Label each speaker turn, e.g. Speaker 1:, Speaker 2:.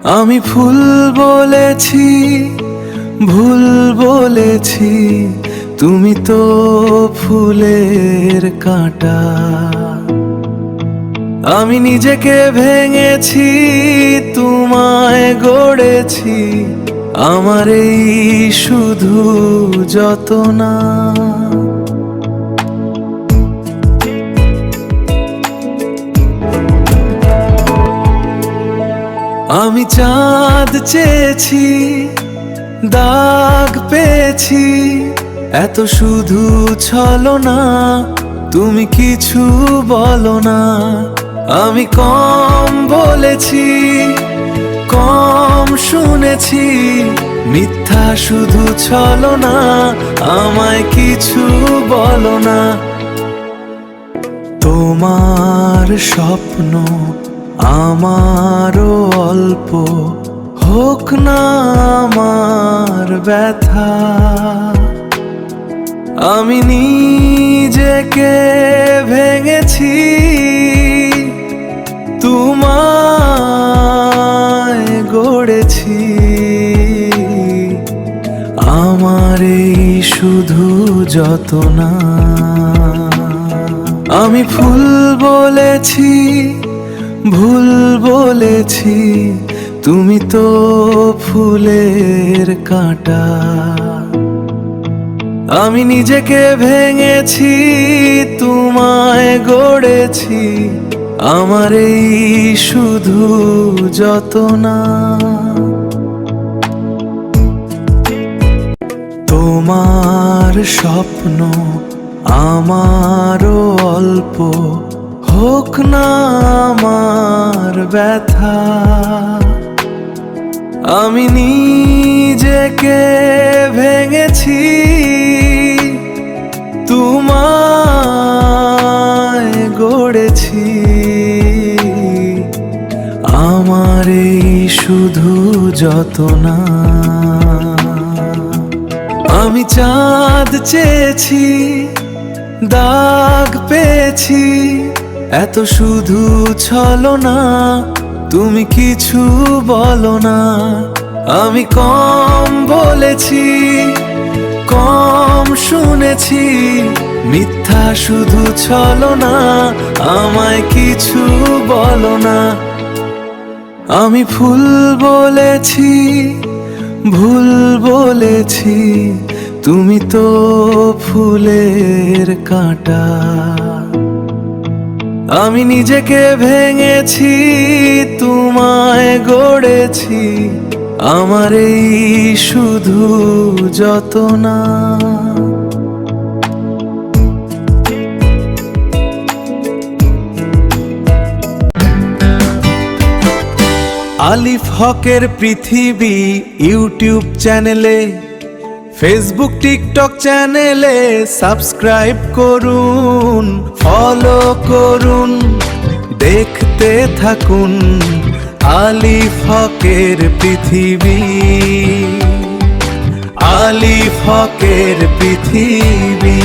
Speaker 1: আমি ফুল বলেছি, ভুল বলেছি, তুমি তো ফুলের কাঁটা। আমি নিজেকে ভেঙেছি, তোমায় গড়েছি, আমার এই শুধু যতনা। আমি চাঁদ চেয়েছি, দাগ পেয়েছি, এত শুধু ছলনা, তুমি কিছু বলো না। আমি কম বলেছি, কম শুনেছি, মিথ্যা শুধু ছলনা, আমায় কিছু বলো না। তোমার স্বপ্ন আমারও অল্প, হোক না আমার ব্যথা। আমি নিজেকে ভেঙেছি, তোমায় গড়েছি, আমার এই শুধু যতনা। আমি ফুল বলেছি, ভুল বলেছি, তুমি তো ফুলের কাঁটা। আমি নিজেকে ভেঙেছি, তোমায় গড়েছি, আমার এই শুধু যতনা। তোমার স্বপ্ন আমারও অল্প, হোক না আমার ব্যথা। আমি নিজেকে ভেঙেছি, তোমায় গড়েছি, আমার এই শুধু যতনা। আমি চাঁদ চেয়েছি, দাগ পেয়েছি, এত শুধু ছলনা, তুমি কিছু বলো না। আমি কম বলেছি, কম শুনেছি, মিথ্যা শুধু ছলনা, আমায় কিছু বলো না। আমি ফুল বলেছি, ভুল বলেছি, তুমি তো ফুলের কাঁটা। আমি নিজেকে ভেঙেছি, তোমায় গড়েছি, আমার এই শুধু যতনা। আলিফ হকের পৃথিবী ইউটিউব চ্যানেলে, ফেসবুক টিকটক চ্যানেলে সাবস্ক্রাইব করুন, ফলো করুন, দেখতে থাকুন আলিফ হকের পৃথিবী, আলিফ হকের পৃথিবী।